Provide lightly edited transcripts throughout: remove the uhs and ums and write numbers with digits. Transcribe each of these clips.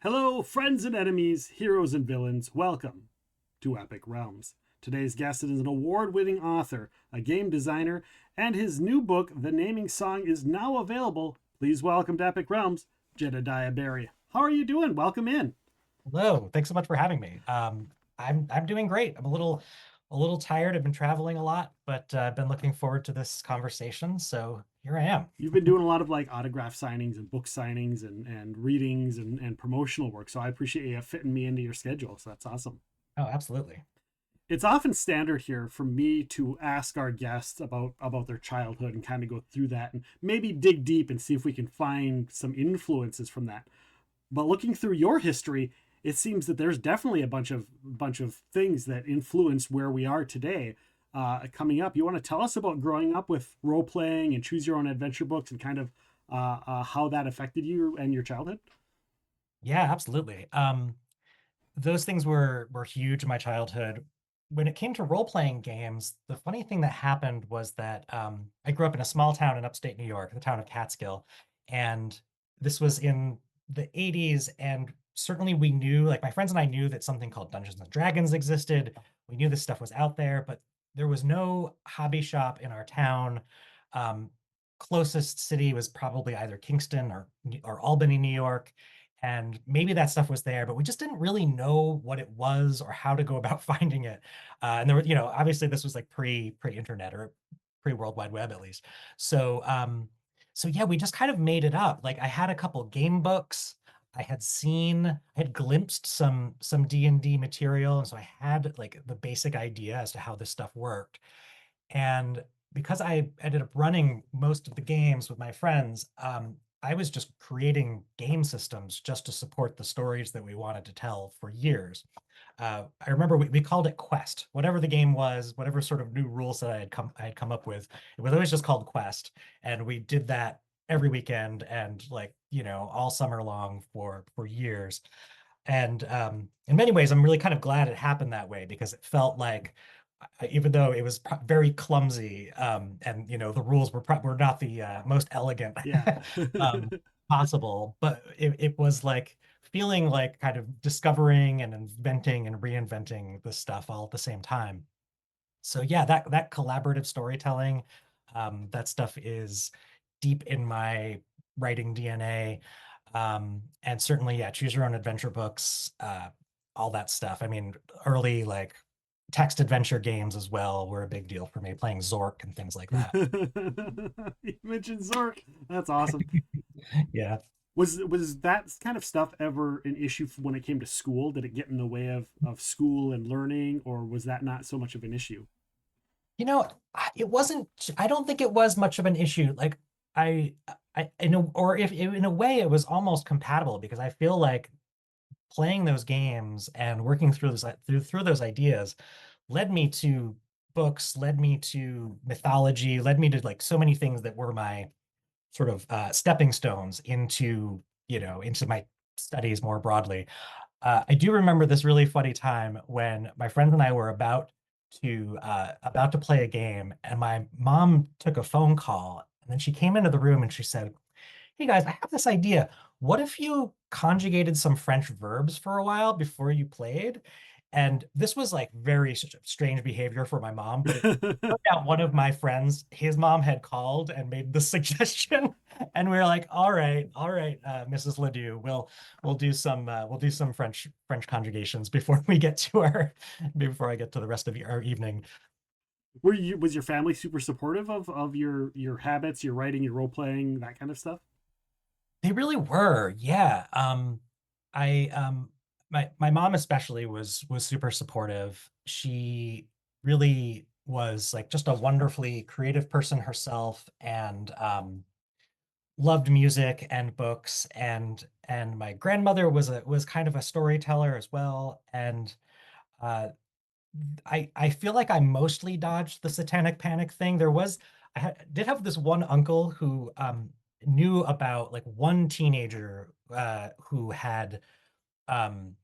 Hello, friends and enemies, heroes and villains. Welcome to Epic Realms. Today's guest is an award winning author, a game designer, and his new book, The Naming Song, is now available. Please welcome to Epic Realms, Jedediah Berry. How are you doing? Welcome in. Hello, thanks so much for having me. I'm doing great. I'm a little tired. I've been traveling a lot, but I've been looking forward to this conversation. So here I am. You've been doing a lot of like autograph signings and book signings and readings and promotional work. So I appreciate you fitting me into your schedule. So that's awesome. Oh, absolutely. It's often standard here for me to ask our guests about their childhood and kind of go through that and maybe dig deep and see if we can find some influences from that. But looking through your history, it seems that there's definitely a bunch of things that influence where we are today. Coming up, you want to tell us about growing up with role playing and choose your own adventure books and kind of how that affected you and your childhood? Yeah, absolutely. Those things were huge in my childhood. When it came to role-playing games, the funny thing that happened was that I grew up in a small town in upstate New York, the town of Catskill, and this was in the 80s. And certainly we knew, like my friends and I knew that something called Dungeons and Dragons existed. We knew this stuff was out there, but there was no hobby shop in our town. Um, Closest city was probably either Kingston or Albany, New York, and maybe that stuff was there, but we just didn't really know what it was or how to go about finding it. And there were, obviously this was like pre-internet or pre-World Wide Web at least. So yeah, we just kind of made it up. Like I had a couple game books. I had glimpsed some D&D material, and so I had like the basic idea as to how this stuff worked. And because I ended up running most of the games with my friends, I was just creating game systems just to support the stories that we wanted to tell for years. I remember we called it Quest. Whatever the game was, whatever sort of new rule set I had come up with, it was always just called Quest, and we did that every weekend and like all summer long for years. And in many ways, I'm really kind of glad it happened that way because it felt like, even though it was very clumsy, and the rules were not the most elegant Yeah. um, possible, but it was like feeling like kind of discovering and inventing and reinventing this stuff all at the same time. So yeah, that collaborative storytelling, that stuff is deep in my writing DNA. And certainly, yeah, choose your own adventure books, all that stuff. I mean, early like text adventure games as well were a big deal for me, playing Zork and things like that. You mentioned Zork. That's awesome. Yeah. Was that kind of stuff ever an issue when it came to school? Did it get in the way of school and learning, or was that not so much of an issue? It wasn't, I don't think it was much of an issue. Like I, or if in a way it was almost compatible because I feel like playing those games and working through those ideas led me to books, led me to mythology, led me to like so many things that were my sort of stepping stones into my studies more broadly. I do remember this really funny time when my friends and I were about to play a game, and my mom took a phone call, and then she came into the room and she said, "Hey guys, I have this idea. What if you conjugated some French verbs for a while before you played?" And this was like very strange behavior for my mom, but it turned out one of my friends, his mom had called and made the suggestion, and we were like, all right, Mrs. Ledoux, we'll do some French conjugations before we get to our before I get to the rest of our evening. Was your family super supportive of your habits, your writing, your role playing, that kind of stuff? They really were, yeah. I my mom especially was super supportive. She really was like just a wonderfully creative person herself, and loved music and books, and my grandmother was kind of a storyteller as well. And uh I feel like I mostly dodged the satanic panic thing. Did have this one uncle who knew about like one teenager um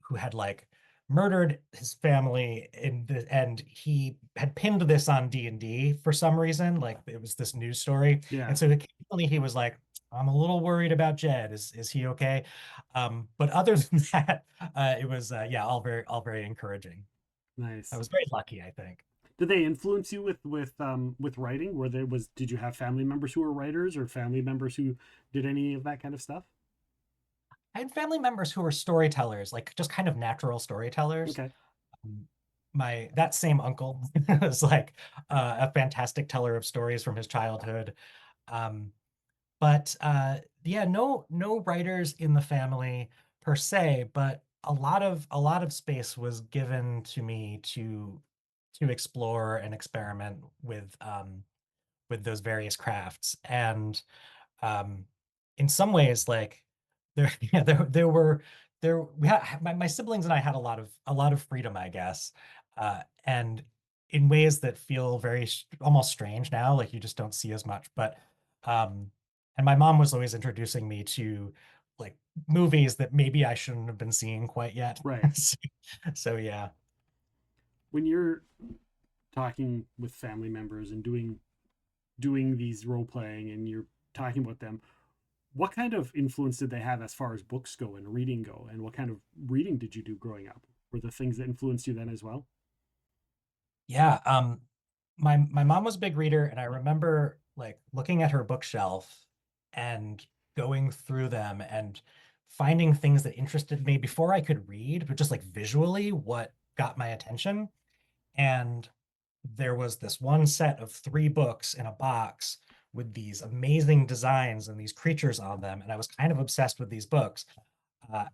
who had like murdered his family and he had pinned this on D&D for some reason. Like it was this news story. Yeah. And so occasionally he was like, I'm a little worried about Jed. Is he okay? But other than that, it was yeah, all very encouraging. I Nice. was very lucky, I think. Did they influence you with writing? Were there was did you have family members who were writers or family members who did any of that kind of stuff? I had family members who were storytellers, like just kind of natural storytellers. Okay. Um, My that same uncle was like a fantastic teller of stories from his childhood. Um, but yeah, no writers in the family per se, but a lot of space was given to me to explore and experiment with those various crafts. And in some ways, like there yeah, there were there we had my siblings and I had a lot of freedom, I guess. And in ways that feel very almost strange now, like you just don't see as much. But um and my mom was always introducing me to like movies that maybe I shouldn't have been seeing quite yet. Right. So, so yeah. When you're talking with family members and doing these role playing and you're talking about them, what kind of influence did they have as far as books go and reading go? And what kind of reading did you do growing up? Were the things that influenced you then as well? Yeah, my mom was a big reader, and I remember like looking at her bookshelf and going through them and finding things that interested me before I could read, but just like visually what got my attention. And there was this one set of three books in a box with these amazing designs and these creatures on them, and I was kind of obsessed with these books. Uh,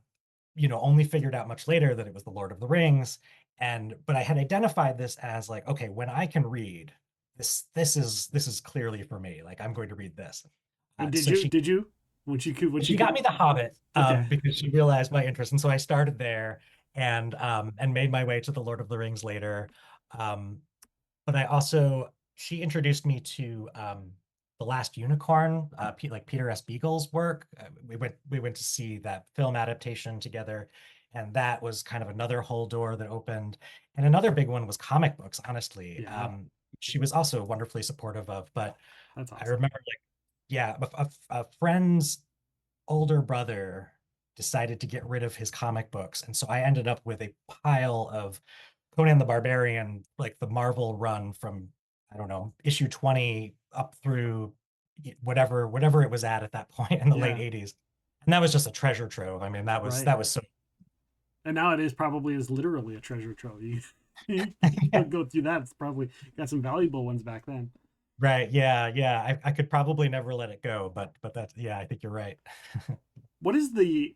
only figured out much later that it was the Lord of the Rings. And but I had identified this as like, okay, when I can read, this is clearly for me. Like I'm going to read this. And So did you when she she got could me The Hobbit okay. because she realized my interest, and so I started there and made my way to the Lord of the Rings later. Um, but I also she introduced me to The Last Unicorn, like Peter S. Beagle's work. We went to see that film adaptation together, and that was kind of another whole door that opened. And another big one was comic books, honestly. Yeah, She was also wonderfully supportive of, but that's I awesome. remember like, yeah, a friend's older brother decided to get rid of his comic books. And so I ended up with a pile of Conan the Barbarian, like the Marvel run from, I don't know, issue 20 up through whatever it was at that point in the late Yeah, 80s. And that was just a treasure trove. I mean, right. that was so And nowadays probably is literally a treasure trove. You go through that. It's probably got some valuable ones back then. right. Yeah, yeah. I could probably never let it go, but that's yeah, I think you're right. What is the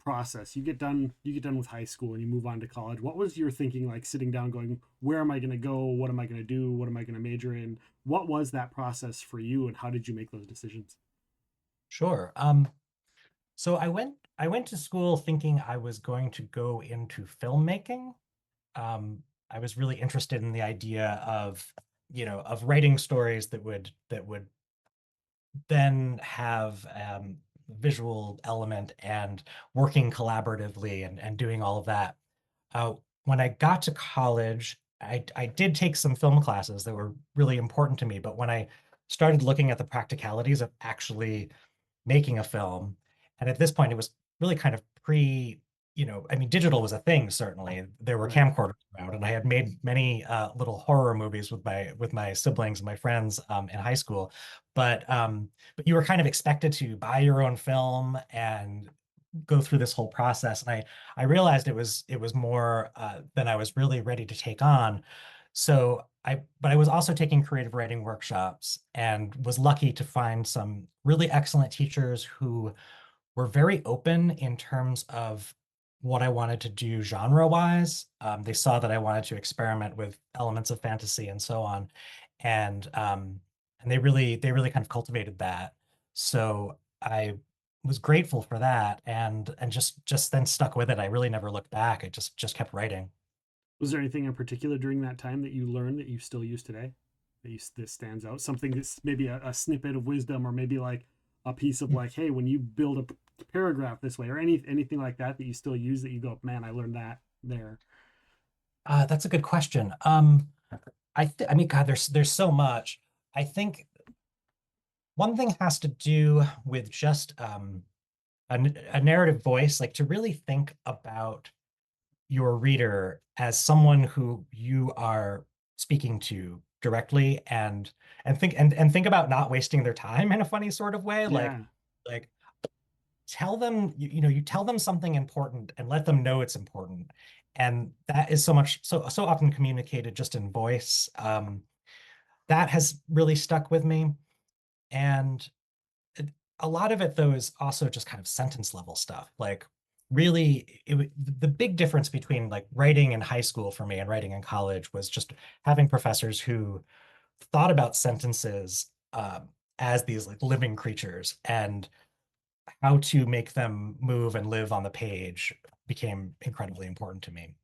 process? You get done with high school and you move on to college. What was your thinking like sitting down going, where am I going to go? What am I going to do? What am I going to major in? What was that process for you and how did you make those decisions? Sure. So I went to school thinking I was going to go into filmmaking. I was really interested in the idea of, of writing stories that would then have visual element and working collaboratively and doing all of that. When I got to college, I did take some film classes that were really important to me, but when I started looking at the practicalities of actually making a film. And at this point, it was really kind of I mean, digital was a thing, certainly. There were Right. camcorders around, and I had made many little horror movies with my siblings and my friends in high school. But you were kind of expected to buy your own film and go through this whole process. And I realized it was more than I was really ready to take on. But I was also taking creative writing workshops and was lucky to find some really excellent teachers who were very open in terms of what I wanted to do genre wise. They saw that I wanted to experiment with elements of fantasy and so on, and they really kind of cultivated that. So I was grateful for that, and just then stuck with it. I really never looked back. I just kept writing. Was there anything in particular during that time that you learned that you still use today? This stands out? Something that's maybe a snippet of wisdom, or maybe like a piece of like, hey, when you build a paragraph this way, or anything like that that you still use that you go, man, I learned that there. That's a good question. I mean, God, there's so much. I think One thing has to do with just a narrative voice, like to really think about your reader as someone who you are speaking to directly, and think about not wasting their time in a funny sort of way. Yeah, Like tell them, you tell them something important and let them know it's important. And that is so often communicated just in voice. That has really stuck with me. And a lot of it though is also just kind of sentence level stuff. Like really the big difference between like writing in high school for me and writing in college was just having professors who thought about sentences as these like living creatures, and how to make them move and live on the page became incredibly important to me.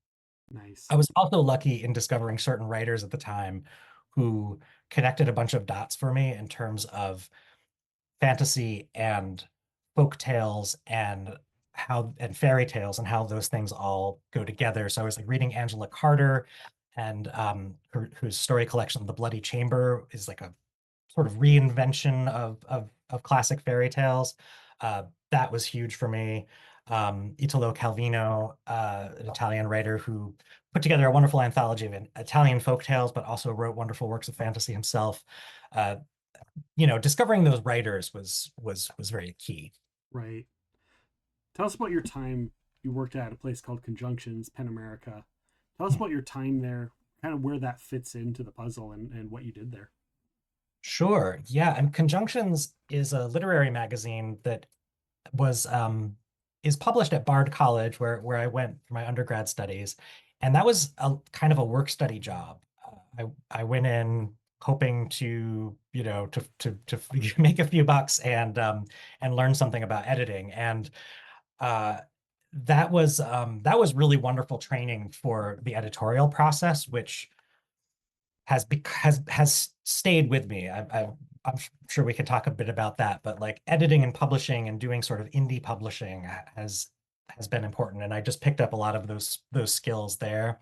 nice. I was also lucky in discovering certain writers at the time who connected a bunch of dots for me in terms of fantasy and folk tales and fairy tales and how those things all go together. So I was like reading Angela Carter, and whose story collection, The Bloody Chamber, is like a sort of reinvention of classic fairy tales. That was huge for me. Italo Calvino, an Italian writer who put together a wonderful anthology of Italian folk tales, but also wrote wonderful works of fantasy himself. Uh, Discovering those writers was very key. Right. Tell us about your time. You worked at a place called Conjunctions, Pen America. Tell us about your time there, kind of where that fits into the puzzle and what you did there. Sure. Yeah. And Conjunctions is a literary magazine that was is published at Bard College, where I went for my undergrad studies, and that was a kind of a work study job. I went in hoping to to make a few bucks and learn something about editing, and uh, that was really wonderful training for the editorial process, which has stayed with me. I'm sure we can talk a bit about that, but like editing and publishing and doing sort of indie publishing has been important, and I just picked up a lot of those skills there.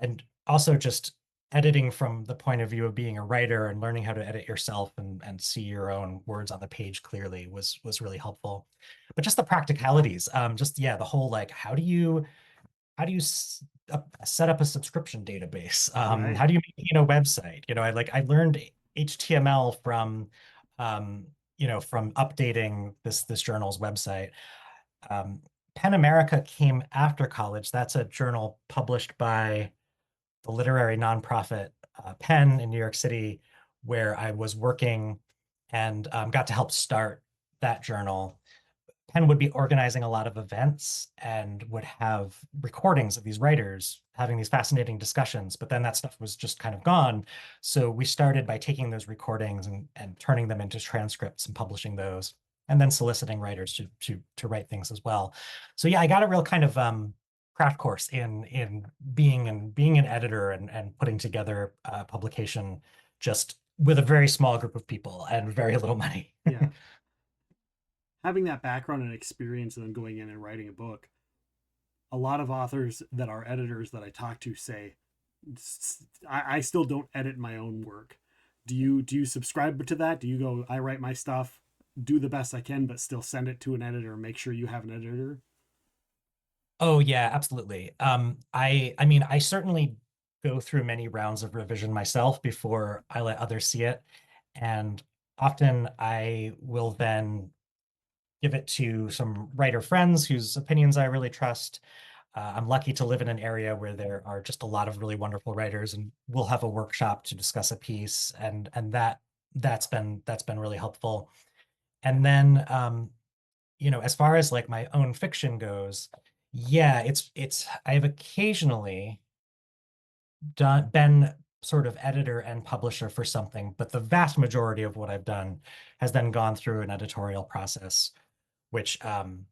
And also just editing from the point of view of being a writer and learning how to edit yourself and see your own words on the page clearly was really helpful. But just the practicalities, just yeah, the whole like how do you set up a subscription database? Right. How do you maintain a website? I learned HTML from updating this journal's website. Um, Pen America came after college. That's a journal published by the literary nonprofit Penn in New York City, where I was working and got to help start that journal. Penn would be organizing a lot of events and would have recordings of these writers having these fascinating discussions, but then that stuff was just kind of gone. So we started by taking those recordings and turning them into transcripts and publishing those, and then soliciting writers to write things as well. So yeah, I got a real kind of crash course in being an editor and putting together a publication just with a very small group of people and very little money. Yeah. Having that background and experience and then going in and writing a book, a lot of authors that are editors that I talk to say, I still don't edit my own work. Do you subscribe to that? Do you go, I write my stuff, do the best I can, but still send it to an editor, make sure you have an editor? Oh yeah, absolutely. I mean, I certainly go through many rounds of revision myself before I let others see it. And often I will then give it to some writer friends whose opinions I really trust. I'm lucky to live in an area where there are just a lot of really wonderful writers, and we'll have a workshop to discuss a piece, and that's been really helpful. And then as far as like my own fiction goes, yeah, it's I've occasionally been sort of editor and publisher for something, but the vast majority of what I've done has then gone through an editorial process, which I'm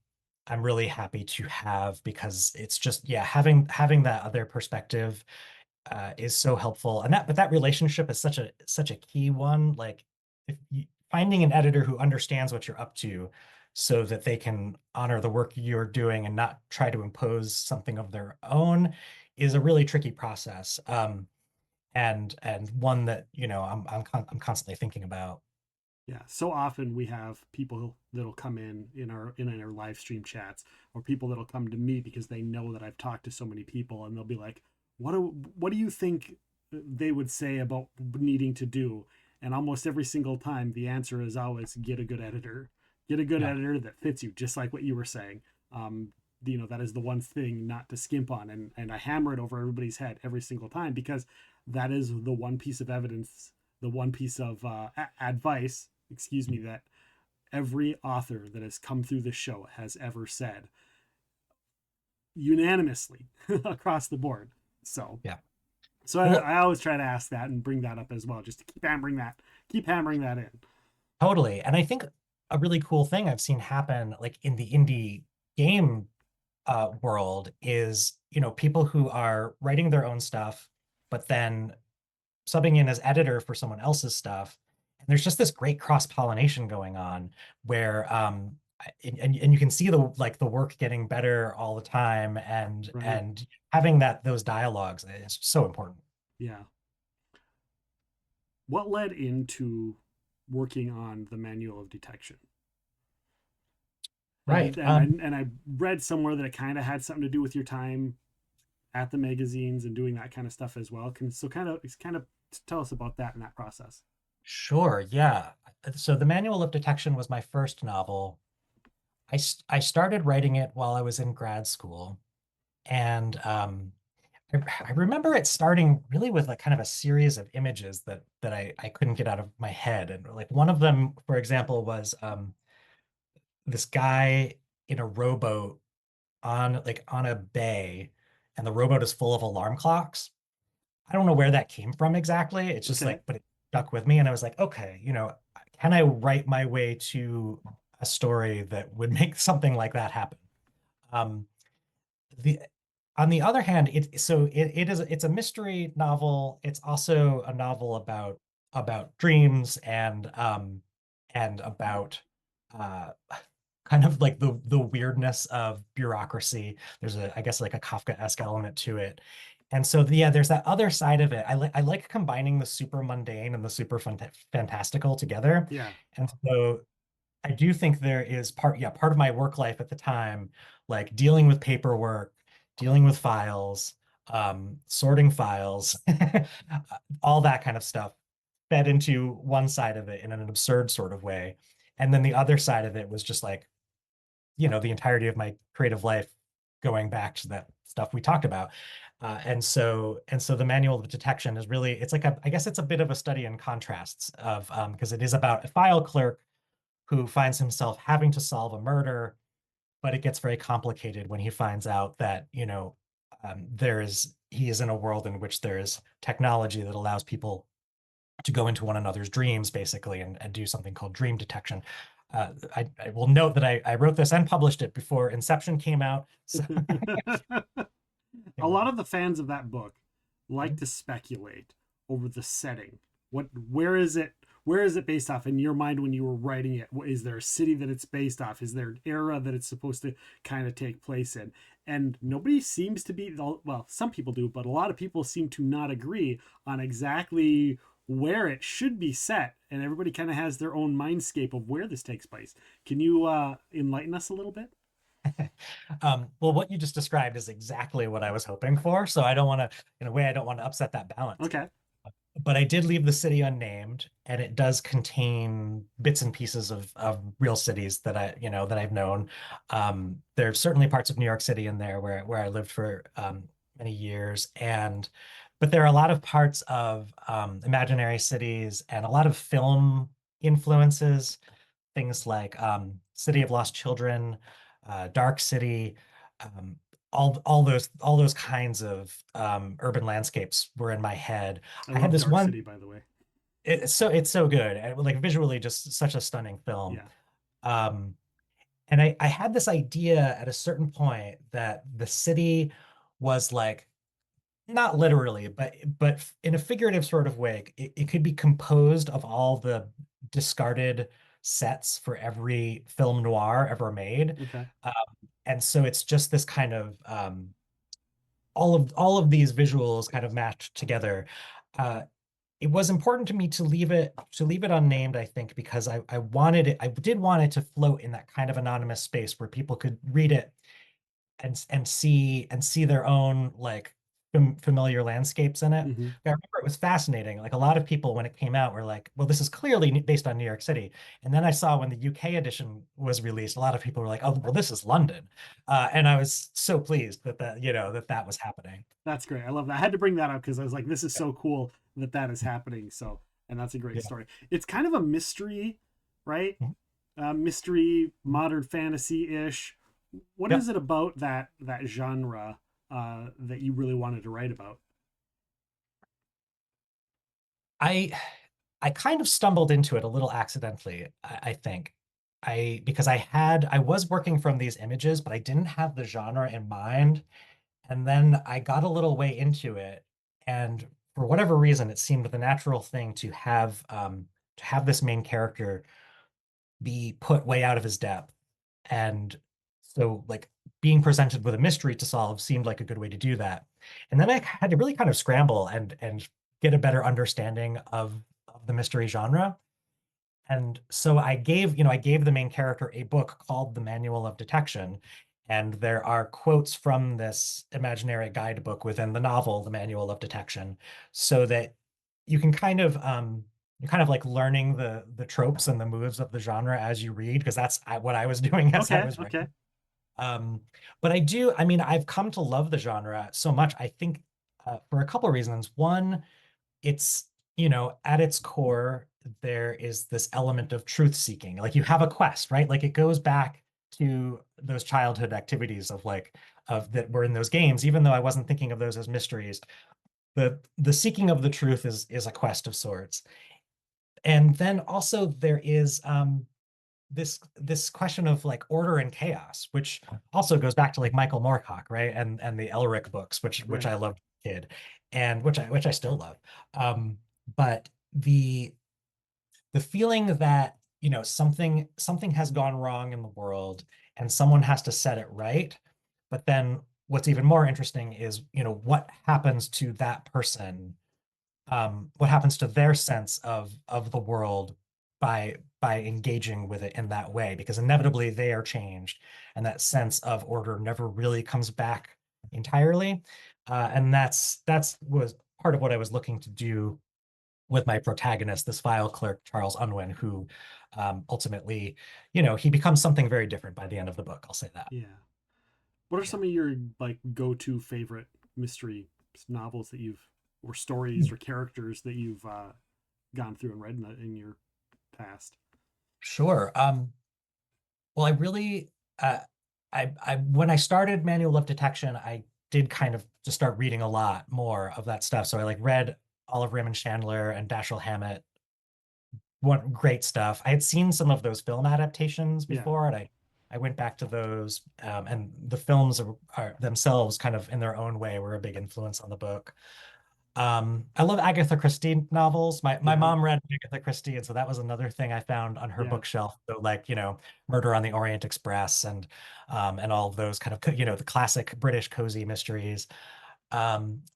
really happy to have, because it's just yeah, having that other perspective is so helpful. But that relationship is such a key one. Like if you, finding an editor who understands what you're up to, so that they can honor the work you're doing and not try to impose something of their own, is a really tricky process. And one that I'm constantly thinking about. Yeah, so often we have people that'll come in our live stream chats, or people that'll come to me because they know that I've talked to so many people, and they'll be like, what do you think they would say about needing to do?" And almost every single time, the answer is always get a good editor, get a good Yeah. editor that fits you, just like what you were saying. Um, that is the one thing not to skimp on, and I hammer it over everybody's head every single time because that is the one piece of evidence, the one piece of advice, excuse me, that every author that has come through this show has ever said unanimously across the board. So, Yeah. so Well, I always try to ask that and bring that up as well, just to keep hammering that in. totally. And I think a really cool thing I've seen happen like in the indie game world is, people who are writing their own stuff, but then subbing in as editor for someone else's stuff. And there's just this great cross-pollination going on where and you can see the work getting better all the time, and Right? having those dialogues is so important. Yeah. What led into working on the manual of detection? And Right. did and I read somewhere that it kind of had something to do with your time at the magazines and doing that kind of stuff as well. Kind of tell us about that and that process. Sure. Yeah. So the Manual of Detection was my first novel. I started writing it while I was in grad school, and I remember it starting really with like kind of a series of images that I couldn't get out of my head. And like one of them, for example, was this guy in a rowboat on a bay, and the rowboat is full of alarm clocks. I don't know where that came from exactly. It's just Okay. like, but it stuck with me. And I was like, okay, can I write my way to a story that would make something like that happen? Um, the On the other hand, it's a mystery novel. It's also a novel about dreams and about uh kind of like the weirdness of bureaucracy. There's I guess like a Kafka-esque element to it. And so yeah, there's that other side of it. I like combining the super mundane and the super fantastical together. Yeah. And so I do think there is part of my work life at the time, like dealing with paperwork, dealing with files, sorting files, all that kind of stuff fed into one side of it in an absurd sort of way. And then the other side of it was just like, the entirety of my creative life going back to that stuff we talked about. And so the manual of detection is really, it's like I guess it's a bit of a study in contrasts of because it is about a file clerk who finds himself having to solve a murder, but it gets very complicated when he finds out that, he is in a world in which there is technology that allows people to go into one another's dreams, basically, and do something called dream detection. I will note that I wrote this and published it before Inception came out. So, A lot of the fans of that book like to speculate over the setting. Where is it based off in your mind when you were writing it? Is there a city that it's based off? Is there an era that it's supposed to kind of take place in? And nobody seems to be, well, some people do, but a lot of people seem to not agree on exactly where it should be set, and everybody kind of has their own mindscape of where this takes place. Can you enlighten us a little bit? well, what you just described is exactly what I was hoping for. So I don't want to, in a way, I don't want to upset that balance. Okay. But I did leave the city unnamed, and it does contain bits and pieces of real cities that I've known. There's certainly parts of New York City in there where I lived for many years, but there are a lot of parts of imaginary cities and a lot of film influences, things like City of Lost Children, Dark City. Um, all those kinds of urban landscapes were in my head. I I had love this Dark one. City, by the way. It's so good, like visually, just such a stunning film. Yeah. Um, and I had this idea at a certain point that the city was like, not literally, but in a figurative sort of way, it could be composed of all the discarded sets for every film noir ever made. Okay. Um, and so it's just this kind of all of these visuals kind of matched together. Uh, it was important to me to leave it unnamed, I think, because I wanted it, I did want it to float in that kind of anonymous space where people could read it and see their own like familiar landscapes in it. Hmm. I remember it was fascinating. Like a lot of people when it came out were like, "Well, this is clearly based on New York City." And then I saw when the UK edition was released, a lot of people were like, "Oh, well, this is London," and I was so pleased that that was happening. That's great. I love that. I had to bring that up because I was like, this is Yeah. so cool that that is happening. So, and that's a great Yeah. story. It's kind of a mystery, right? Mhm. Mystery, modern fantasy ish. What is Yep. it about that genre that you really wanted to write about? I I kind of stumbled into it a little accidentally, I think. Because I was working from these images, but I didn't have the genre in mind. And then I got a little way into it, and for whatever reason, it seemed the natural thing to have this main character be put way out of his depth. And so like being presented with a mystery to solve seemed like a good way to do that. And then I had to really kind of scramble and get a better understanding of the mystery genre. And so I gave the main character a book called The Manual of Detection. And there are quotes from this imaginary guidebook within the novel, The Manual of Detection, so that you can you're kind of like learning the tropes and the moves of the genre as you read, because what I was doing as I Okay, was okay, reading. But I mean, I've come to love the genre so much, I think, for a couple of reasons. One, it's, at its core, there is this element of truth seeking. Like you have a quest, right? Like it goes back to those childhood activities of that were in those games, even though I wasn't thinking of those as mysteries. The seeking of the truth is a quest of sorts. And then also there is this question of like order and chaos, which also goes back to like Michael Moorcock, right? And the Elric books, which right. I loved as a kid, and which I still love. But the feeling that something has gone wrong in the world and someone has to set it right, but then what's even more interesting is what happens to that person, what happens to their sense of the world by engaging with it in that way, because inevitably they are changed and that sense of order never really comes back entirely. And that's was part of what I was looking to do with my protagonist, this file clerk Charles Unwin, who ultimately, he becomes something very different by the end of the book, I'll say that. Yeah. What are Yeah. some of your like go-to favorite mystery novels that you've, or stories Hmm. or characters that you've gone through and read in your past? Sure. Well, I really, I when I started Manual of Detection, I did kind of just start reading a lot more of that stuff. So I like read all of Raymond Chandler and Dashiell Hammett. What great stuff! I had seen some of those film adaptations Yeah, before, and I went back to those. And the films are themselves kind of in their own way were a big influence on the book. I love Agatha Christie novels. My yeah, mom read Agatha Christie, and so that was another thing I found on her yeah, bookshelf. So like, Murder on the Orient Express and all of those kind of, the classic British cozy mysteries.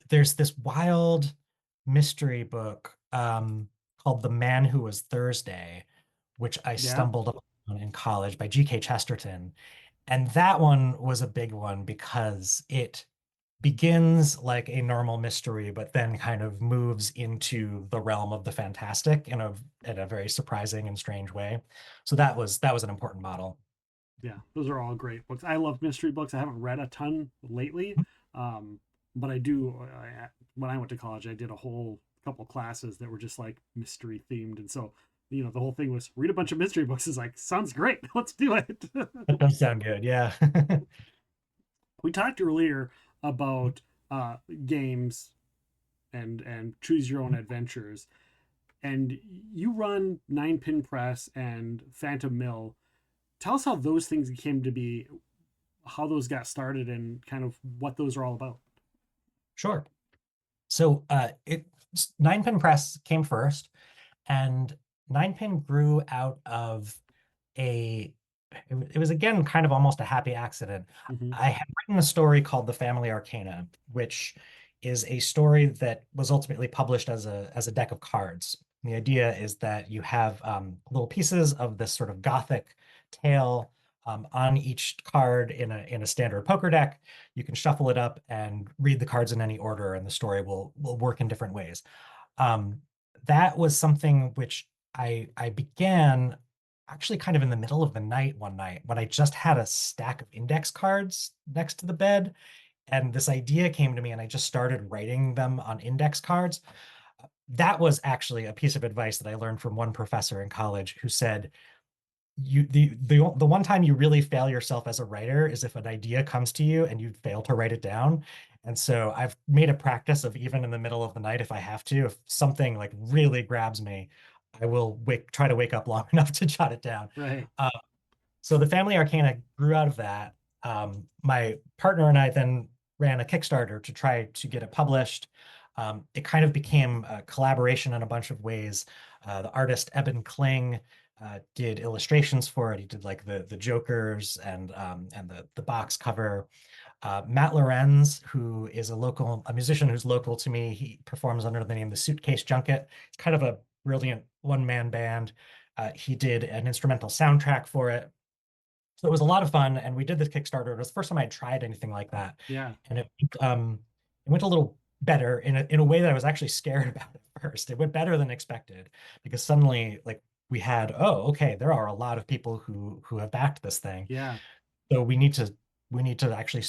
There's this wild mystery book called The Man Who Was Thursday, which I yeah, stumbled upon in college by G.K. Chesterton. And that one was a big one because it begins like a normal mystery, but then kind of moves into the realm of the fantastic in a very surprising and strange way. So that was an important model. yeah. Those are all great books. I love mystery books. I haven't read a ton lately, um, but I do. When I went to college, I did a whole couple classes that were just like mystery themed, and so the whole thing was read a bunch of mystery books. Is like sounds great. Let's do it. That does sound good. Yeah. We talked earlier about games and choose your own adventures, and you run Nine Pin Press and Phantom Mill. Tell us how those things came to be, how those got started, and kind of what those are all about. Sure. So Nine Pin Press came first, and Nine Pin grew out of a it was again kind of almost a happy accident. Mm-hmm. I had written a story called The Family Arcana, which is a story that was ultimately published as a deck of cards. The idea is that you have little pieces of this sort of gothic tale on each card in a standard poker deck. You can shuffle it up and read the cards in any order, and the story will work in different ways. Um, that was something which I began actually kind of in the middle of the night one night when I just had a stack of index cards next to the bed, and this idea came to me, and I just started writing them on index cards. That was actually a piece of advice that I learned from one professor in college who said, the one time you really fail yourself as a writer is if an idea comes to you and you fail to write it down. And so I've made a practice of, even in the middle of the night, if I have to, if something like really grabs me, I will try to wake up long enough to jot it down. Right. Uh, so the Family Arcana grew out of that. My partner and I then ran a Kickstarter to try to get it published. It kind of became a collaboration in a bunch of ways. The artist Eben Kling did illustrations for it. He did like the Jokers and the box cover. Matt Lorenz, who is a musician who's local to me, he performs under the name The Suitcase Junket. It's kind of a brilliant one-man band. He did an instrumental soundtrack for it. So it was a lot of fun, and we did this Kickstarter. It was the first time I tried anything like that, Yeah. and it went a little better in a way that I was actually scared about at first. It went better than expected because suddenly, like, we had, oh, okay, there are a lot of people who have backed this thing, Yeah. so we need to actually,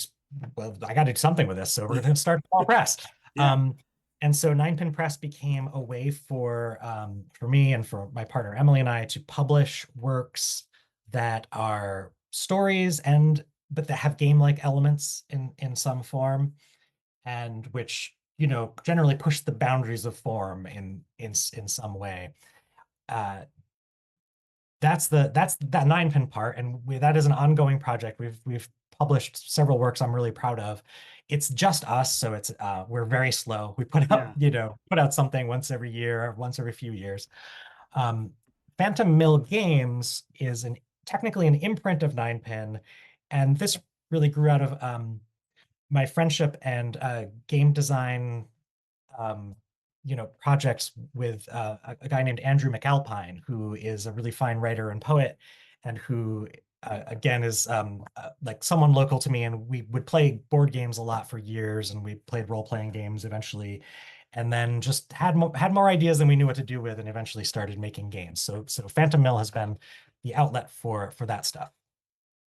well, I got to do something with this, so we're going to start a small press. Yeah. Um, and so Nine Pin Press became a way for me and for my partner Emily and I to publish works that are stories and but that have game-like elements in some form, and which generally push the boundaries of form in some way. Uh, that's that nine pin part, and that is an ongoing project. We've published several works I'm really proud of. It's just us, so it's we're very slow. We put out Yeah. put out something once every year, once every few years. Um, Phantom Mill Games is an technically an imprint of nine pin, and this really grew out of my friendship and game design um, projects with a guy named Andrew McAlpine, who is a really fine writer and poet, and who again is like someone local to me. And we would play board games a lot for years, and we played role-playing games eventually, and then just had more ideas than we knew what to do with, and eventually started making games. So Phantom Mill has been the outlet for that stuff.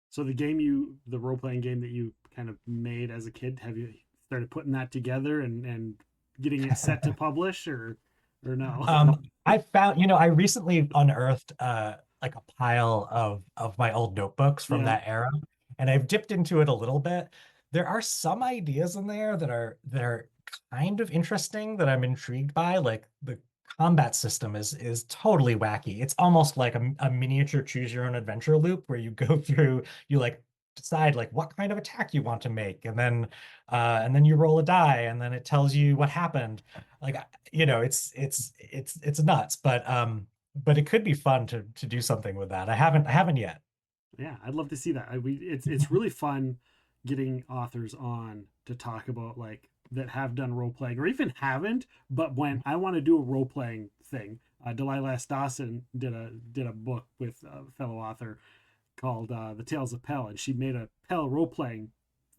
So the role playing game that you kind of made as a kid, have you started putting that together and getting it set to publish or no? I found, I recently unearthed like a pile of my old notebooks from Yeah. that era, and I've dipped into it a little bit. There are some ideas in there that are kind of interesting that I'm intrigued by. Like the combat system is totally wacky. It's almost like a miniature choose your own adventure loop where you go through, you like decide like what kind of attack you want to make, and then you roll a die, and then it tells you what happened. Like it's nuts, but it could be fun to do something with that. I haven't yet. Yeah, I'd love to see that. It's really fun getting authors on to talk about like that have done role playing or even haven't, but when I want to do a role playing thing, Delilah S. Dawson did a book with a fellow author called The Tales of Pell, and she made a Pell role playing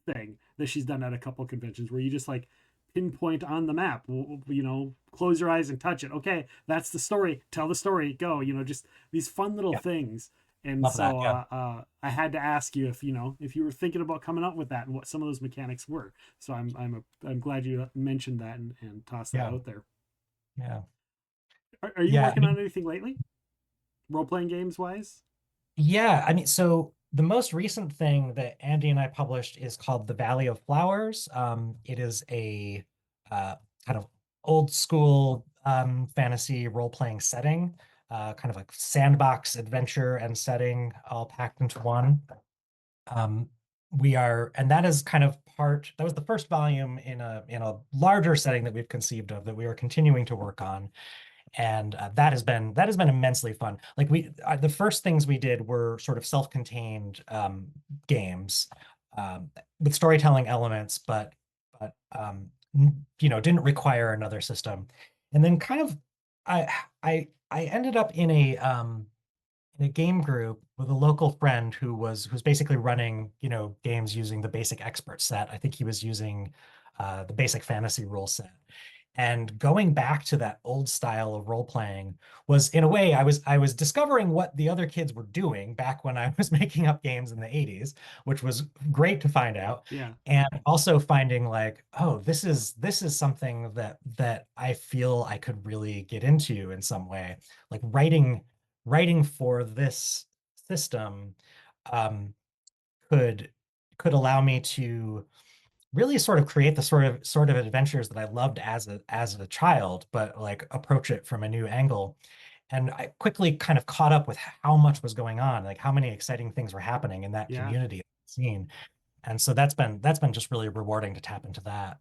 thing that she's done at a couple conventions where you just like pinpoint on the map, close your eyes and touch it. Okay, that's the story. Tell the story. Go. Just these fun little Yeah, things. And love that. so Yeah, I had to ask you if you were thinking about coming up with that and what some of those mechanics were. So I'm glad you mentioned that and tossed that yeah, out there. yeah, Are you yeah. I working on mean, anything lately, role playing games wise? yeah. I mean, so the most recent thing that Andy and I published is called The Valley of Flowers. It is a uh, kind of old school fantasy role-playing setting, kind of like sandbox adventure and setting all packed into one. Um, and that is kind of that was the first volume in a larger setting that we've conceived of that we are continuing to work on, and that has been immensely fun. Like the first things we did were sort of self-contained games with storytelling elements, but didn't require another system. And then kind of I I ended up in a game group with a local friend who's basically running, games using the basic expert set. I think he was using the basic fantasy rule set. And going back to that old style of role playing was, in a way, I was discovering what the other kids were doing back when I was making up games in the 80s, which was great to find out. Yeah. And also finding like, oh, this is something that I feel I could really get into in some way. Like writing for this system um, could could allow me to really sort of create the sort of adventures that I loved as a child, but like approach it from a new angle. And I quickly kind of caught up with how much was going on, like how many exciting things were happening in that Yeah. community scene. And so that's been just really rewarding to tap into that.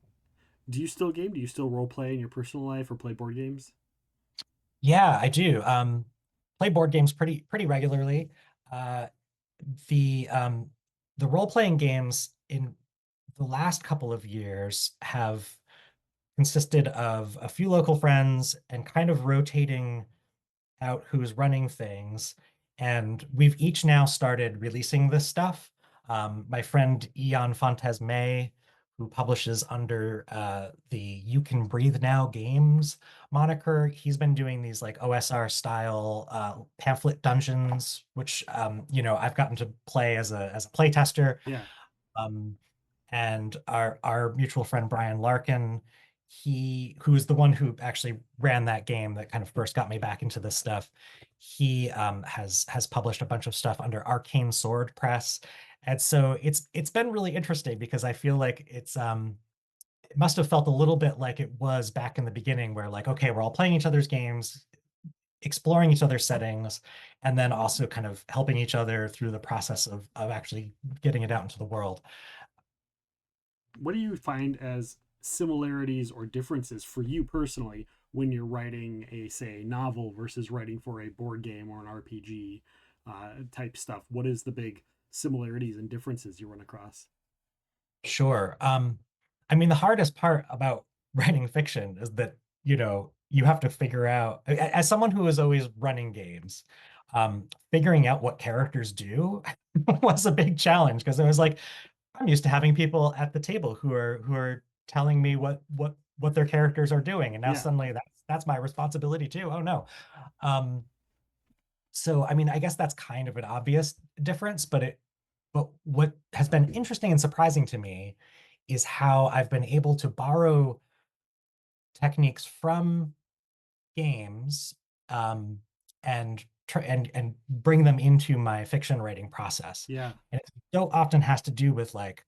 Do you still game? Do you still role play in your personal life or play board games? Yeah, I do. Play board games pretty regularly. Uh, the the role-playing games in the last couple of years have consisted of a few local friends and kind of rotating out who's running things. And we've each now started releasing this stuff. My friend Ian Fontes May, who publishes under the You Can Breathe Now Games moniker, he's been doing these like OSR style pamphlet dungeons, which I've gotten to play as a play tester. Yeah. Um, and our mutual friend Brian Larkin, who is the one who actually ran that game that kind of first got me back into this stuff. He has published a bunch of stuff under Arcane Sword Press, and so it's been really interesting because I feel like it must have felt a little bit like it was back in the beginning, where like, okay, we're all playing each other's games, exploring each other's settings, and then also kind of helping each other through the process of actually getting it out into the world. What do you find as similarities or differences for you personally when you're writing a, say, novel versus writing for a board game or an RPG type stuff? What is the big similarities and differences you run across? Sure. I mean, the hardest part about writing fiction is that, you have to figure out, as someone who is always running games, figuring out what characters do was a big challenge because it was like, I'm used to having people at the table who are telling me what their characters are doing, and now Yeah. suddenly that's my responsibility too. Oh no. Um, so I mean, I guess that's kind of an obvious difference, but what has been interesting and surprising to me is how I've been able to borrow techniques from games um, and bring them into my fiction writing process. Yeah. And it so often has to do with like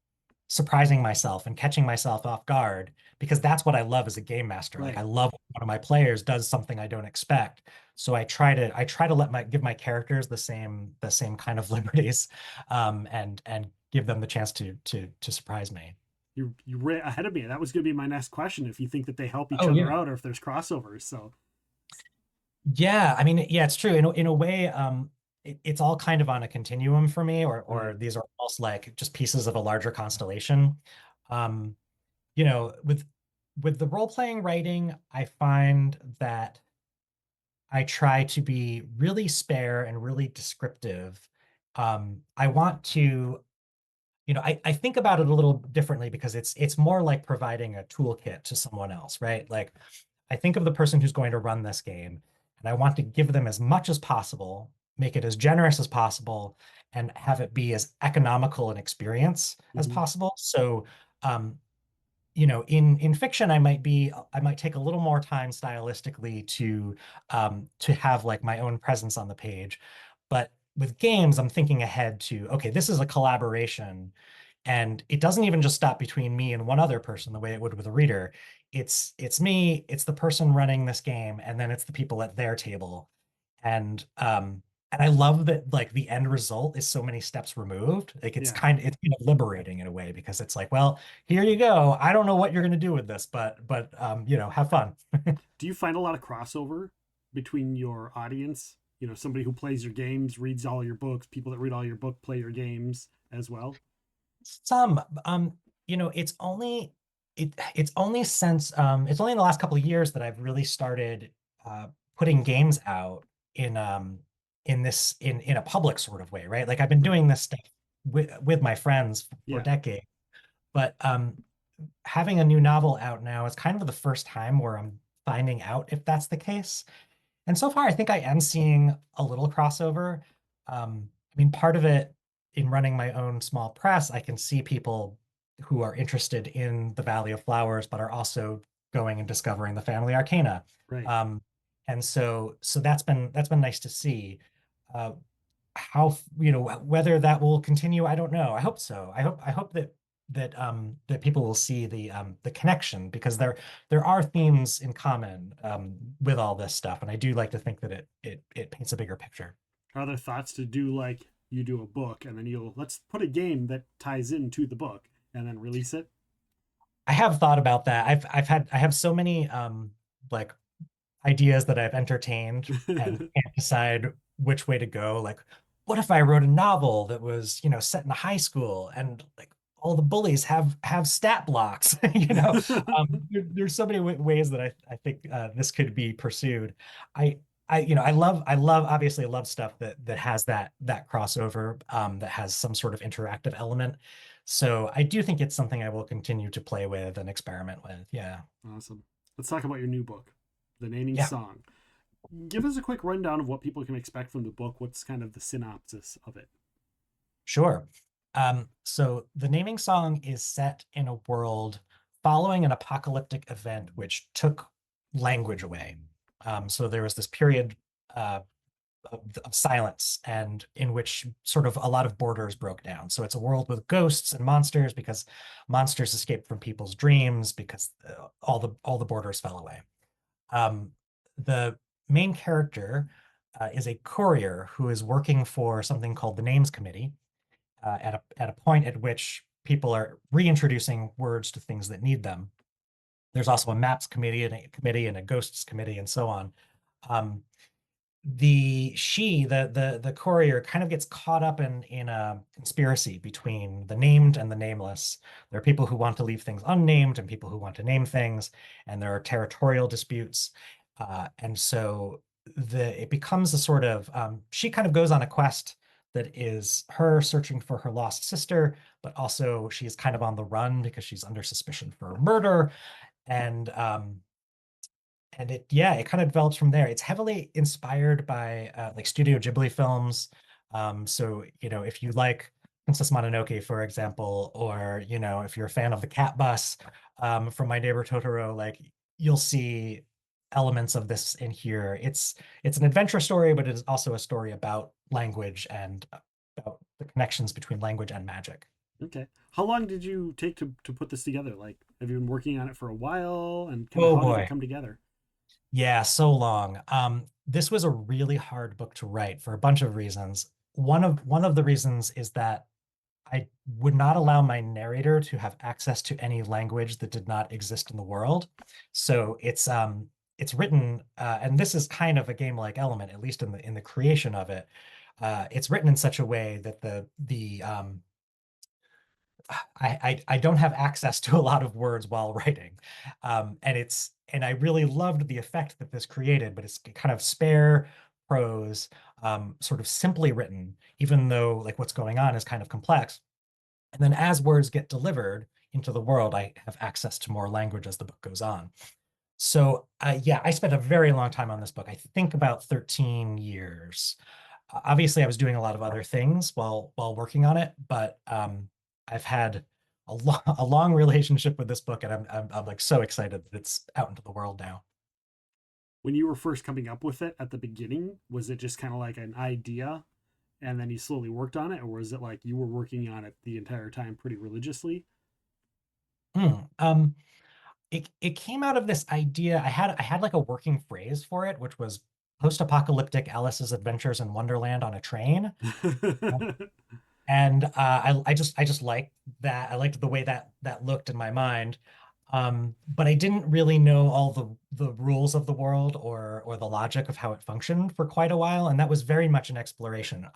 surprising myself and catching myself off guard because that's what I love as a game master. Like I Right. love when one of my players does something I don't expect. So I try to give my characters the same kind of liberties and give them the chance to surprise me. You ran ahead of me. That was going to be my next question. If you think that they help each Oh other yeah. out, or if there's crossovers. So Yeah, I mean, yeah, it's true. In a way, it's all kind of on a continuum for me, or right. these are almost like just pieces of a larger constellation. Um, with the role-playing writing, I find that I try to be really spare and really descriptive. I want to I think about it a little differently because it's more like providing a toolkit to someone else, right? Like I think of the person who's going to run this game, and I want to give them as much as possible, make it as generous as possible, and have it be as economical an experience as Mm-hmm. possible. So, um, in fiction, I might take a little more time stylistically to have like my own presence on the page, but with games, I'm thinking ahead to, okay, this is a collaboration, and it doesn't even just stop between me and one other person the way it would with a reader. It's me, it's the person running this game, and then it's the people at their table. And I love that like the end result is so many steps removed. Like Yeah. it's kind of liberating in a way because it's like, well, here you go. I don't know what you're going to do with this, but have fun. Do you find a lot of crossover between your audience? Somebody who plays your games, reads all your books, people that read all your book play your games as well. Some, it's only. it's only since it's only in the last couple of years that I've really started uh putting games out in in a public sort of way, right? Like I've been Right. doing this stuff with my friends for Yeah. decades, but having a new novel out now is kind of the first time where I'm finding out if that's the case. And so far, I think I am seeing a little crossover. I mean, part of it in running my own small press, I can see people who are interested in the Valley of Flowers, but are also going and discovering the family arcana. Right. Um, and so that's been nice to see. Uh, how, whether that will continue, I don't know. I hope so. I hope that people will see the connection, because there are themes in common with all this stuff, and I do like to think that it paints a bigger picture. Are there thoughts to do like you do a book and then you'll let's put a game that ties into the book and then release it? I have thought about that. I have so many like ideas that I've entertained and can't decide which way to go. Like, what if I wrote a novel that was, set in a high school, and like all the bullies have stat blocks? There's so many ways that I think this could be pursued. I I love obviously I love stuff that has that crossover, that has some sort of interactive element. So I do think it's something I will continue to play with and experiment with. Yeah. Awesome. Let's talk about your new book, The Naming Yeah. Song. Give us a quick rundown of what people can expect from the book. What's kind of the synopsis of it? Sure. So the naming song is set in a world following an apocalyptic event which took language away. So there was this period uh, of silence, and in which sort of a lot of borders broke down. So it's a world with ghosts and monsters, because monsters escaped from people's dreams, because all the borders fell away. Um, the main character is a courier who is working for something called the Names Committee, at a point at which people are reintroducing words to things that need them. There's also a maps committee and a ghosts committee and so on. Um, the courier kind of gets caught up in a conspiracy between the named and the nameless. There are people who want to leave things unnamed and people who want to name things, and there are territorial disputes. And so it becomes a sort of she kind of goes on a quest that is her searching for her lost sister, but also she's kind of on the run because she's under suspicion for murder. And it kind of develops from there. It's heavily inspired by like Studio Ghibli films. So if you like Princess Mononoke, for example, or if you're a fan of the Cat Bus from My Neighbor Totoro, like you'll see elements of this in here. It's an adventure story, but it is also a story about language and about the connections between language and magic. Okay. How long did you take to put this together? Like, have you been working on it for a while? And kind of Oh how did it boy. come together? Yeah, so long. This was a really hard book to write for a bunch of reasons. One of the reasons is that I would not allow my narrator to have access to any language that did not exist in the world. So it's written, and this is kind of a game-like element, at least in the creation of it. It's written in such a way that the I don't have access to a lot of words while writing, and I really loved the effect that this created, but it's kind of spare prose, sort of simply written, even though like what's going on is kind of complex. And then as words get delivered into the world, I have access to more language as the book goes on. So yeah, I spent a very long time on this book. I think about 13 years. Obviously, I was doing a lot of other things while working on it, but I've had a long relationship with this book, and I'm like so excited that it's out into the world now. When you were first coming up with it at the beginning, was it just kind of like an idea and then you slowly worked on it? Or was it like you were working on it the entire time pretty religiously? Hmm. It came out of this idea. I had like a working phrase for it, which was post-apocalyptic Alice's Adventures in Wonderland on a train. And I just liked that. I liked the way that looked in my mind. But I didn't really know all the rules of the world or the logic of how it functioned for quite a while, and that was very much an exploration.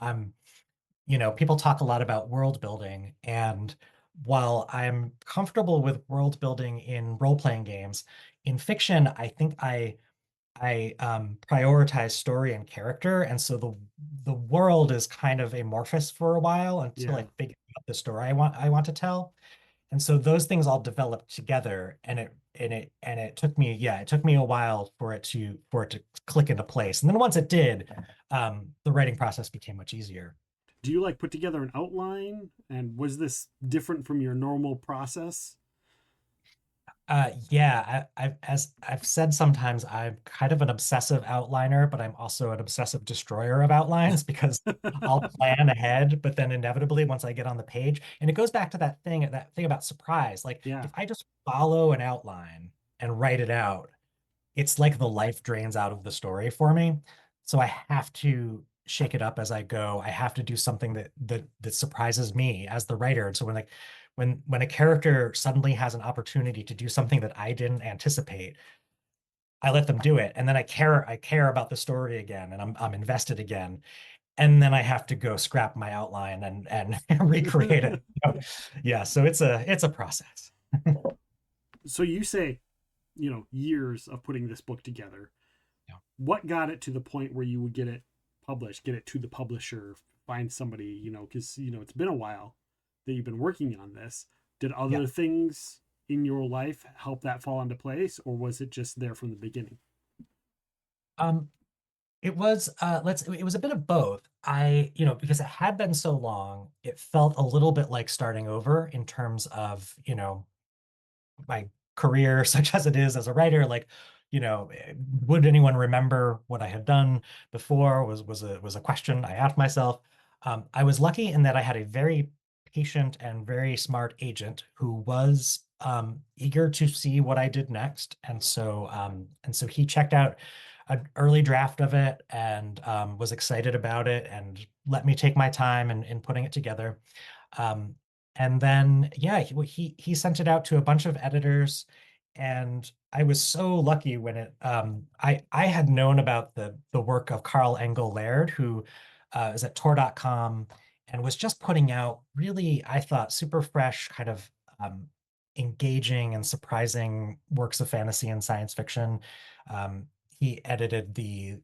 People talk a lot about world building, and while I'm comfortable with world building in role-playing games, in fiction, I think I prioritize story and character, and so the world is kind of amorphous for a while until Yeah. I figure out the story I want to tell. And so those things all developed together, and it took me, yeah, it took me a while for it to click into place. And then once it did, the writing process became much easier. Do you like put together an outline? And was this different from your normal process? Yeah, as I've said sometimes, I'm kind of an obsessive outliner, but I'm also an obsessive destroyer of outlines because I'll plan ahead, but then inevitably once I get on the page, and it goes back to that thing about surprise. Like Yeah. if I just follow an outline and write it out, it's like the life drains out of the story for me. So I have to shake it up as I go. I have to do something that surprises me as the writer. And so when a character suddenly has an opportunity to do something that I didn't anticipate, I let them do it. And then I care about the story again and I'm invested again. And then I have to go scrap my outline and recreate it. Yeah, so it's a process. So you say, years of putting this book together. Yeah. What got it to the point where you would get it published, get it to the publisher, find somebody, because, it's been a while that you've been working on this. Did Yeah. other things in your life help that fall into place, or was it just there from the beginning? Um, it was a bit of both. Because it had been so long, it felt a little bit like starting over in terms of, my career, such as it is as a writer. Like, would anyone remember what I had done before? Was a question I asked myself. I was lucky in that I had a very patient and very smart agent who was eager to see what I did next, and so he checked out an early draft of it and was excited about it and let me take my time in putting it together. Um, and then, yeah, he sent it out to a bunch of editors, and I was so lucky when I had known about the work of Carl Engel Laird, who is at Tor.com and was just putting out really, I thought, super fresh, kind of engaging and surprising works of fantasy and science fiction. He edited the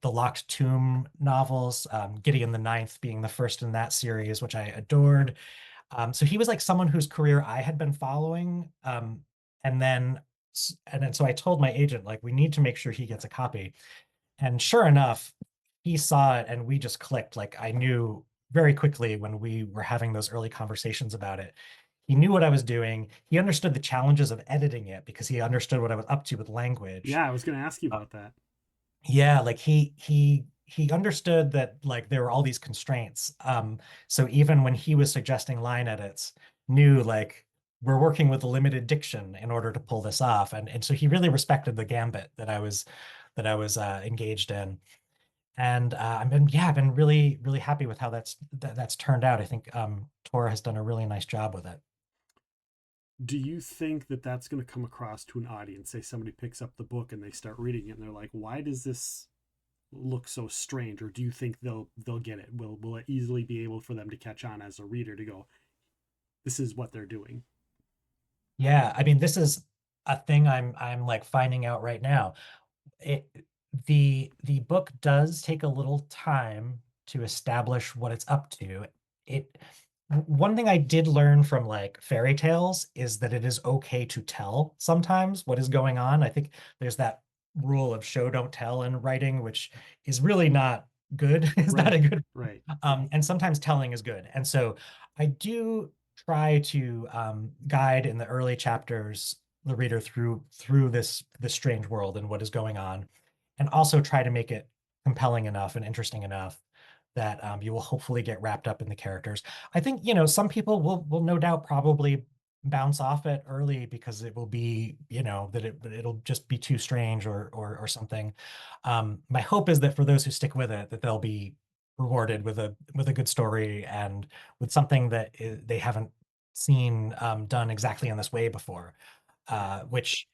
Locked Tomb novels, Gideon the Ninth being the first in that series, which I adored. So he was like someone whose career I had been following. And then so I told my agent, like, we need to make sure he gets a copy. And sure enough, he saw it and we just clicked. Like I knew very quickly when we were having those early conversations about it. He knew what I was doing. He understood the challenges of editing it because he understood what I was up to with language. Yeah, I was going to ask you about that. Yeah, like he understood that like there were all these constraints. So even when he was suggesting line edits, knew like we're working with a limited diction in order to pull this off. And so he really respected the gambit that I was engaged in. And I've been really, really happy with how that's turned out. I think Tor has done a really nice job with it. Do you think that that's going to come across to an audience? Say somebody picks up the book and they start reading it and they're like, "Why does this look so strange?" Or do you think they'll get it? Will it easily be able for them to catch on as a reader to go, "This is what they're doing"? Yeah, I mean, this is a thing I'm like finding out right now. it the book does take a little time to establish what it's up to. It One thing I did learn from like fairy tales is that it is okay to tell sometimes what is going on. I think there's that rule of show don't tell in writing, which is really not good. Is not a Right, good right. and sometimes telling is good. And so I do try to guide in the early chapters the reader through this strange world and what is going on, and also try to make it compelling enough and interesting enough that you will hopefully get wrapped up in the characters. I think some people will no doubt probably bounce off it early because it will be that it'll just be too strange or something. My hope is that for those who stick with it, that they'll be rewarded with a good story and with something that they haven't seen done exactly in this way before. Which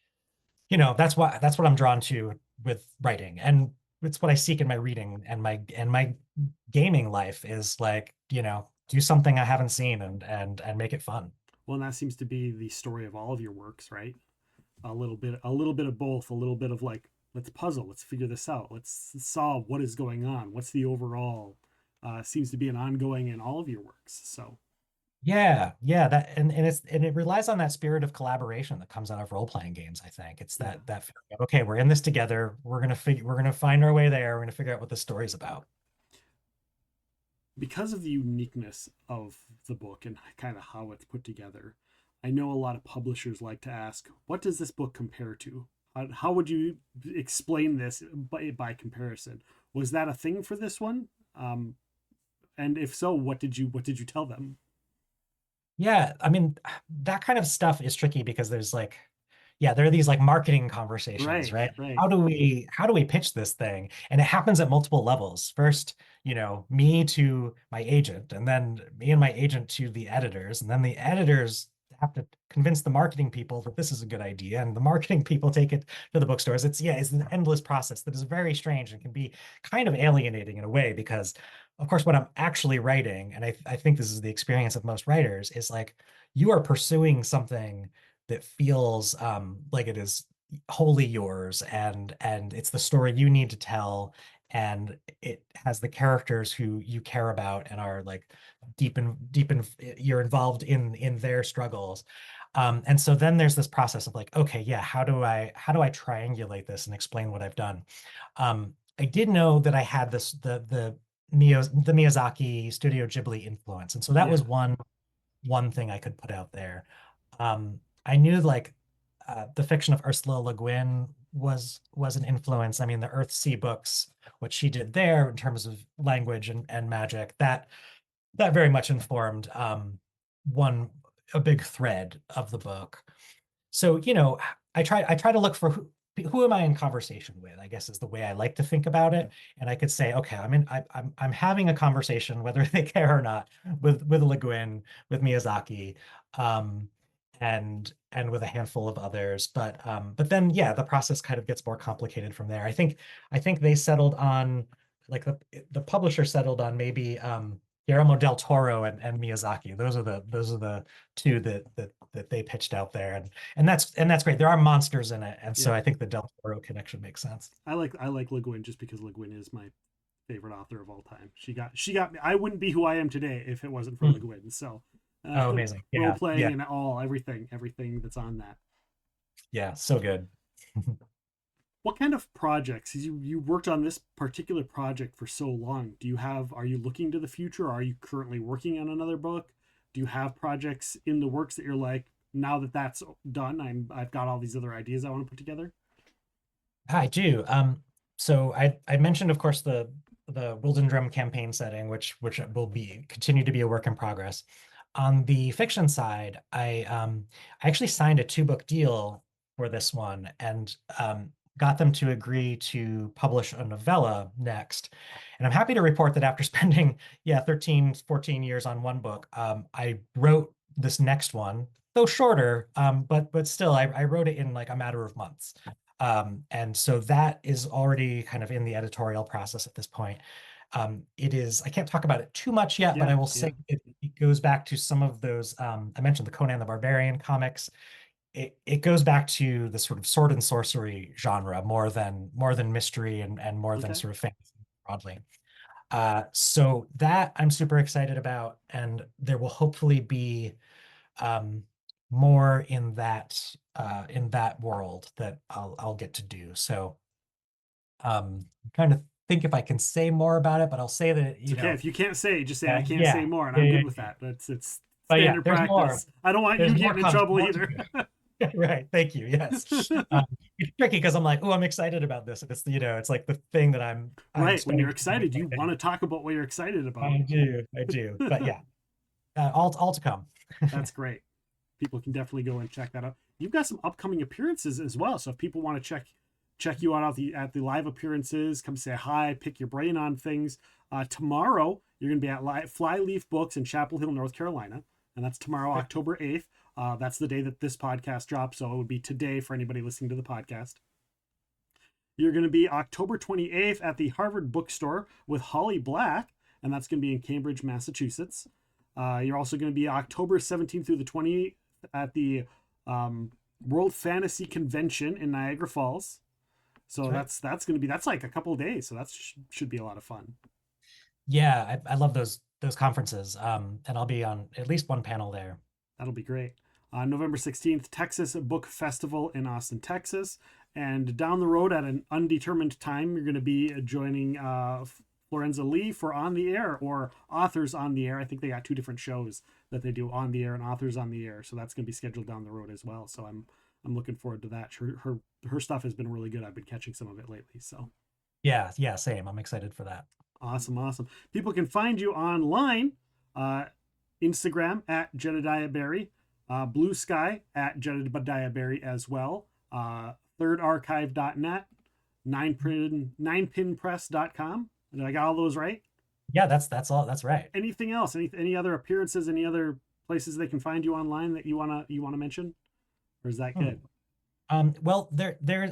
that's what I'm drawn to with writing, and it's what I seek in my reading and my gaming life is like do something I haven't seen and make it fun. Well, and that seems to be the story of all of your works, right? A little bit of both, a little bit of like, let's puzzle, let's figure this out, let's solve what is going on, what's the overall, seems to be an ongoing in all of your works. So Yeah, yeah, that and it relies on that spirit of collaboration that comes out of role-playing games, I think. It's yeah, that feeling of, okay, we're in this together. We're gonna find our way there. We're gonna figure out what the story's about. because of the uniqueness of the book and kind of how it's put together, I know a lot of publishers like to ask, what does this book compare to? How would you explain this by comparison? Was that a thing for this one? And if so, what did you tell them? Yeah, I mean, that kind of stuff is tricky because there's like, yeah, there are these like marketing conversations, Right, right? right. How do we pitch this thing? And it happens at multiple levels. First, me to my agent, and then me and my agent to the editors, and then the editors have to convince the marketing people that this is a good idea, and the marketing people take it to the bookstores. It's an endless process that is very strange and can be kind of alienating in a way because of course, what I'm actually writing, and I think this is the experience of most writers, is like you are pursuing something that feels like it is wholly yours, and it's the story you need to tell, and it has the characters who you care about and are like you're involved in their struggles. And so then there's this process of like, okay, yeah, how do I triangulate this and explain what I've done? I did know that I had the Miyazaki Studio Ghibli influence, and so that Yeah, was one thing I could put out there. I knew like the fiction of Ursula Le Guin was an influence. I mean, the Earthsea books, what she did there in terms of language and magic, that very much informed one a big thread of the book. So, I try to look for who am I in conversation with, I guess is the way I like to think about it. And I could say, okay, I'm having a conversation, whether they care or not, with Le Guin, with Miyazaki, um, and with a handful of others. But then yeah, the process kind of gets more complicated from there. I think they settled on like the publisher settled on maybe Guillermo del Toro and Miyazaki. Those are the two that they pitched out there, and that's great. There are monsters in it, and so yeah. I think the Del Toro connection makes sense. I like Le Guin just because Le Guin is my favorite author of all time. She got me. I wouldn't be who I am today if it wasn't for Le Mm. Guin. So, Oh, amazing. role Yeah, yeah, playing and everything that's on that. yeah. So good. What kind of projects? You worked on this particular project for so long. Are you looking to the future? Are you currently working on another book? Do you have projects in the works that you're like, now that that's done, I've got all these other ideas I want to put together? I do. So I mentioned, of course, the Wilden Drum campaign setting, which will be continue to be a work in progress. On the fiction side, I actually signed a two-book deal for this one and got them to agree to publish a novella next. And I'm happy to report that after spending, yeah, 13, 14 years on one book, I wrote this next one, though shorter, but still, I wrote it in like a matter of months. And so that is already kind of in the editorial process at this point. I can't talk about it too much yet, but Yeah, I will yeah. say it goes back to some of those. I mentioned the Conan the Barbarian comics. It goes back to the sort of sword and sorcery genre more than mystery and more than Okay. sort of fantasy broadly. So that I'm super excited about, and there will hopefully be um, more in that world that I'll get to do. So I'm trying to think if I can say more about it, but I'll say that, It's okay if you can't say. Just say I yeah, can't say yeah, more, and yeah, I'm yeah, good with yeah. that. It's But yeah, standard practice. I don't want you there's more getting in content, trouble more to either. do. Right. Thank you. Yes. It's tricky because I'm like, oh, I'm excited about this. And it's like the thing that I'm Right. When spending you're time with excited, right you want now. to talk about what you're excited about. I do. I do. But yeah, all to come. That's great. People can definitely go and check that out. You've got some upcoming appearances as well. So if people want to check you out at the live appearances, come say hi, pick your brain on things. Tomorrow you're going to be at Flyleaf Books in Chapel Hill, North Carolina, and that's tomorrow, October 8th. That's the day that this podcast drops, so it would be today for anybody listening to the podcast. You're going to be October 28th at the Harvard Bookstore with Holly Black, and that's going to be in Cambridge, Massachusetts. You're also going to be October 17th through the 20th at the World Fantasy Convention in Niagara Falls. So That's right. that's going to be that's like a couple of days. So that should be a lot of fun. Yeah, I love those conferences. And I'll be on at least one panel there. That'll be great. November 16th, Texas Book Festival in Austin, Texas. And down the road at an undetermined time, you're going to be joining Florenza Lee for On the Air or Authors on the Air. I think they got two different shows that they do, On the Air and Authors on the Air. So that's going to be scheduled down the road as well. So I'm looking forward to that. Her stuff has been really good. I've been catching some of it lately. So Yeah, same. I'm excited for that. awesome. People can find you online, uh, Instagram at Jedediah Berry, Blue Sky at Jedediah Berry as well, thirdarchive.net, ninepinpress.com. Did I got all those right? Yeah, that's all. That's right. Anything else? Any other appearances? Any other places they can find you online that you wanna mention? Or is that Hmm. good? Well,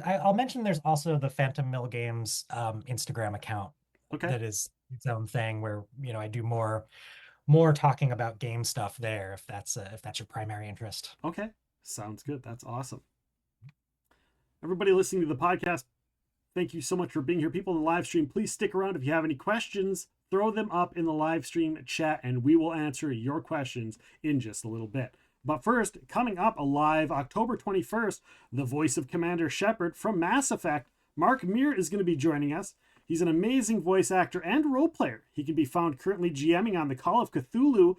I'll mention there's also the Phantom Mill Games Instagram account Okay. that is its own thing where, I do more talking about game stuff there if that's your primary interest. Okay. Sounds good. That's awesome. Everybody listening to the podcast, thank you so much for being here. People in the live stream, please stick around. If you have any questions, throw them up in the live stream chat and we will answer your questions in just a little bit. But first, coming up live October 21st, the voice of Commander Shepard from Mass Effect, Mark Meir, is going to be joining us. He's an amazing voice actor and role player. He can be found currently GMing on the Call of Cthulhu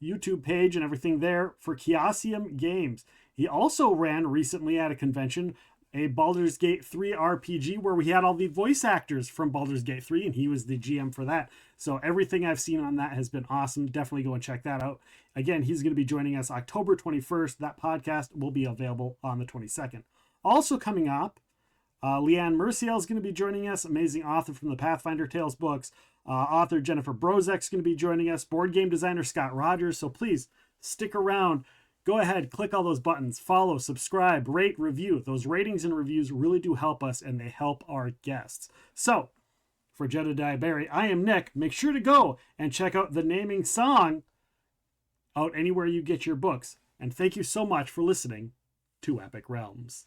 YouTube page and everything there for Chaosium Games. He also ran recently at a convention a Baldur's Gate 3 RPG where we had all the voice actors from Baldur's Gate 3 and he was the GM for that. So everything I've seen on that has been awesome. Definitely go and check that out. Again, he's going to be joining us October 21st. That podcast will be available on the 22nd. Also coming up, Leanne Merciel is going to be joining us, amazing author from the Pathfinder Tales books. Author Jennifer Brozek is going to be joining us, board game designer Scott Rogers. So please stick around. Go ahead, click all those buttons, follow, subscribe, rate, review. Those ratings and reviews really do help us and they help our guests. So, for Jedediah Berry, I am Nick. Make sure to go and check out the naming song out anywhere you get your books. And thank you so much for listening to Epic Realms.